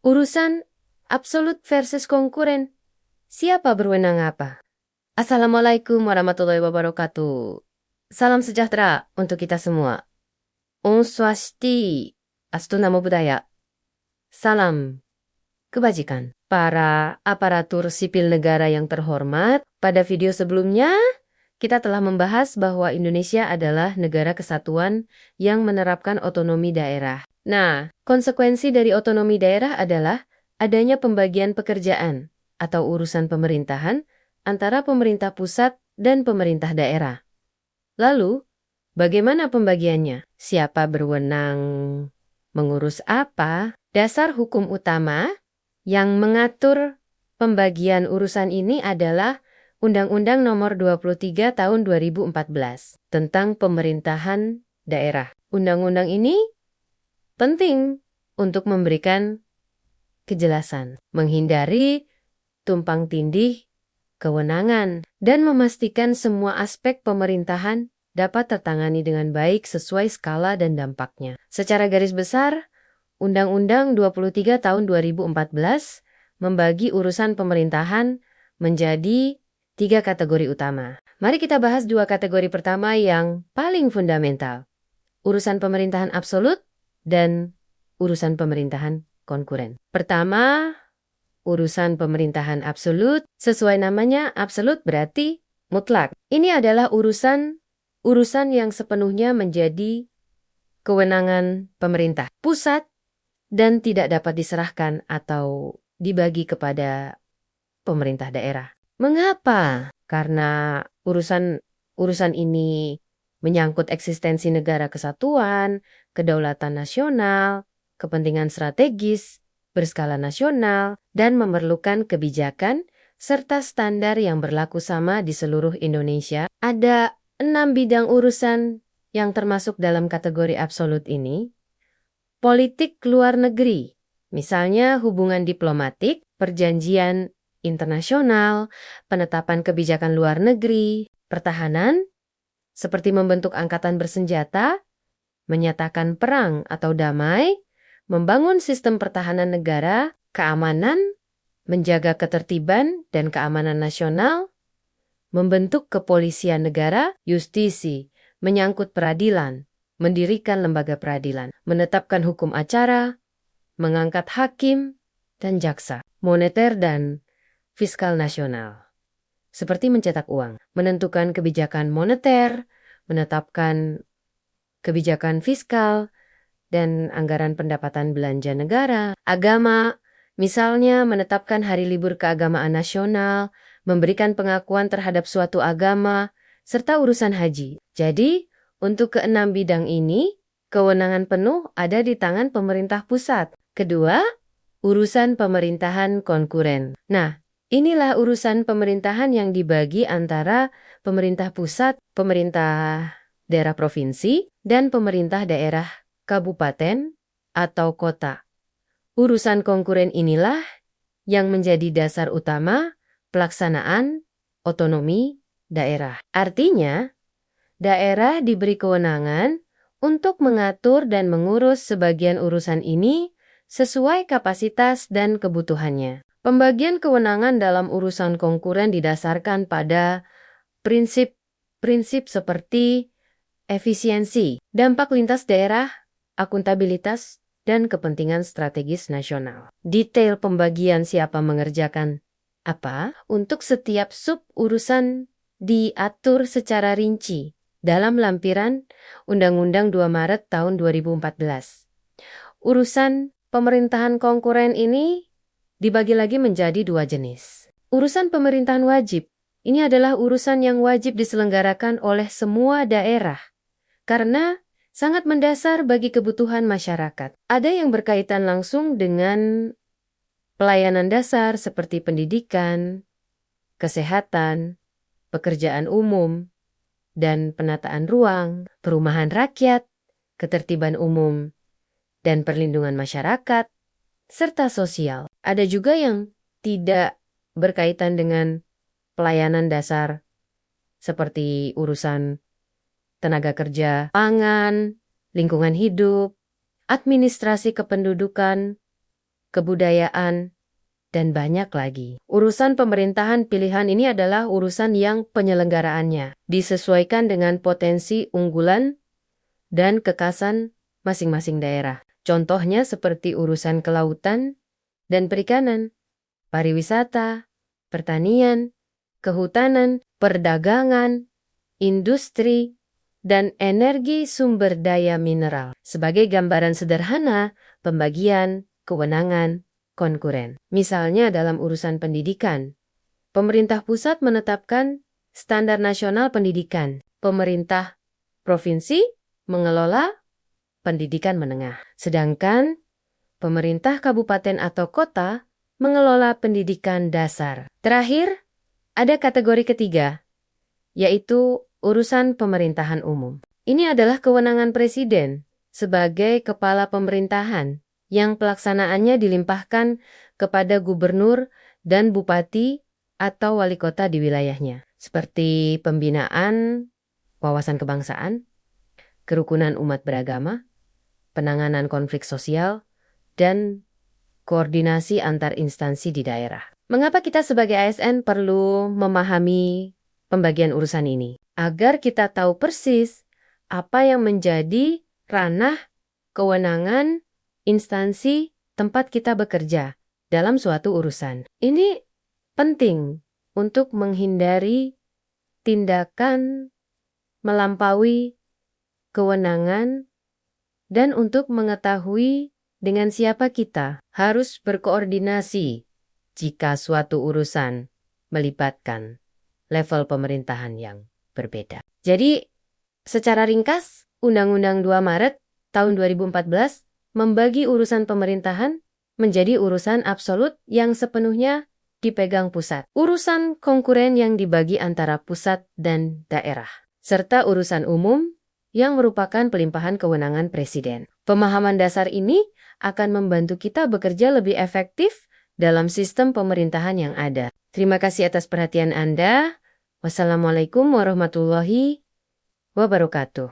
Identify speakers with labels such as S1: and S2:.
S1: Urusan absolut versus konkuren. Siapa berwenang apa? Assalamualaikum warahmatullahi wabarakatuh. Salam sejahtera untuk kita semua. Om Swasti, Astu Namo Buddhaya. Salam kebajikan. Para aparatur sipil negara yang terhormat, pada video sebelumnya kita telah membahas bahwa Indonesia adalah negara kesatuan yang menerapkan otonomi daerah. Nah, konsekuensi dari otonomi daerah adalah adanya pembagian pekerjaan atau urusan pemerintahan antara pemerintah pusat dan pemerintah daerah. Lalu, bagaimana pembagiannya? Siapa berwenang mengurus apa? Dasar hukum utama yang mengatur pembagian urusan ini adalah Undang-Undang Nomor 23 Tahun 2014 tentang pemerintahan daerah. Undang-undang ini penting untuk memberikan kejelasan, menghindari tumpang tindih kewenangan, dan memastikan semua aspek pemerintahan dapat tertangani dengan baik sesuai skala dan dampaknya. Secara garis besar, Undang-Undang 23 Tahun 2014 membagi urusan pemerintahan menjadi 3 kategori utama. Mari kita bahas 2 kategori pertama yang paling fundamental. Urusan pemerintahan absolut dan urusan pemerintahan konkuren. Pertama, urusan pemerintahan absolut. Sesuai namanya, absolut berarti mutlak. Ini adalah urusan yang sepenuhnya menjadi kewenangan pemerintah pusat dan tidak dapat diserahkan atau dibagi kepada pemerintah daerah. Mengapa? Karena urusan ini menyangkut eksistensi negara kesatuan, kedaulatan nasional, kepentingan strategis, berskala nasional, dan memerlukan kebijakan serta standar yang berlaku sama di seluruh Indonesia. Ada 6 bidang urusan yang termasuk dalam kategori absolut ini. Politik luar negeri, misalnya hubungan diplomatik, perjanjian internasional, penetapan kebijakan luar negeri, pertahanan, seperti membentuk angkatan bersenjata, menyatakan perang atau damai, membangun sistem pertahanan negara, keamanan, menjaga ketertiban dan keamanan nasional, membentuk kepolisian negara, justisi, menyangkut peradilan, mendirikan lembaga peradilan, menetapkan hukum acara, mengangkat hakim dan jaksa, moneter dan fiskal nasional, seperti mencetak uang, menentukan kebijakan moneter, menetapkan kebijakan fiskal, dan anggaran pendapatan belanja negara, agama, misalnya menetapkan hari libur keagamaan nasional, memberikan pengakuan terhadap suatu agama, serta urusan haji. Jadi, untuk keenam bidang ini, kewenangan penuh ada di tangan pemerintah pusat. Kedua, urusan pemerintahan konkuren. Nah, inilah urusan pemerintahan yang dibagi antara pemerintah pusat, pemerintah daerah provinsi, dan pemerintah daerah kabupaten atau kota. Urusan konkuren inilah yang menjadi dasar utama pelaksanaan otonomi daerah. Artinya, daerah diberi kewenangan untuk mengatur dan mengurus sebagian urusan ini sesuai kapasitas dan kebutuhannya. Pembagian kewenangan dalam urusan konkuren didasarkan pada prinsip seperti efisiensi, dampak lintas daerah, akuntabilitas, dan kepentingan strategis nasional. Detail pembagian siapa mengerjakan apa untuk setiap sub urusan diatur secara rinci dalam lampiran Undang-Undang 2 Maret tahun 2014. Urusan pemerintahan konkuren ini dibagi lagi menjadi 2 jenis. Urusan pemerintahan wajib. Ini adalah urusan yang wajib diselenggarakan oleh semua daerah karena sangat mendasar bagi kebutuhan masyarakat. Ada yang berkaitan langsung dengan pelayanan dasar seperti pendidikan, kesehatan, pekerjaan umum, dan penataan ruang, perumahan rakyat, ketertiban umum, dan perlindungan masyarakat, serta sosial. Ada juga yang tidak berkaitan dengan pelayanan dasar seperti urusan tenaga kerja, pangan, lingkungan hidup, administrasi kependudukan, kebudayaan, dan banyak lagi. Urusan pemerintahan pilihan ini adalah urusan yang penyelenggaraannya disesuaikan dengan potensi unggulan dan kekasan masing-masing daerah. Contohnya seperti urusan kelautan dan perikanan, pariwisata, pertanian, kehutanan, perdagangan, industri, dan energi sumber daya mineral. Sebagai gambaran sederhana, pembagian kewenangan konkuren. Misalnya dalam urusan pendidikan, pemerintah pusat menetapkan standar nasional pendidikan. Pemerintah provinsi mengelola pendidikan menengah. Sedangkan pemerintah kabupaten atau kota mengelola pendidikan dasar. Terakhir, ada kategori ketiga, yaitu urusan pemerintahan umum. Ini adalah kewenangan presiden sebagai kepala pemerintahan yang pelaksanaannya dilimpahkan kepada gubernur dan bupati atau wali kota di wilayahnya, seperti pembinaan wawasan kebangsaan, kerukunan umat beragama, penanganan konflik sosial, dan koordinasi antar instansi di daerah. Mengapa kita sebagai ASN perlu memahami pembagian urusan ini? Agar kita tahu persis apa yang menjadi ranah kewenangan instansi tempat kita bekerja dalam suatu urusan. Ini penting untuk menghindari tindakan melampaui kewenangan dan untuk mengetahui dengan siapa kita harus berkoordinasi jika suatu urusan melibatkan level pemerintahan yang berbeda. Jadi, secara ringkas, Undang-Undang 2 Maret tahun 2014 membagi urusan pemerintahan menjadi urusan absolut yang sepenuhnya dipegang pusat, urusan konkuren yang dibagi antara pusat dan daerah, serta urusan umum yang merupakan pelimpahan kewenangan presiden. Pemahaman dasar ini akan membantu kita bekerja lebih efektif dalam sistem pemerintahan yang ada. Terima kasih atas perhatian Anda. Wassalamualaikum warahmatullahi wabarakatuh.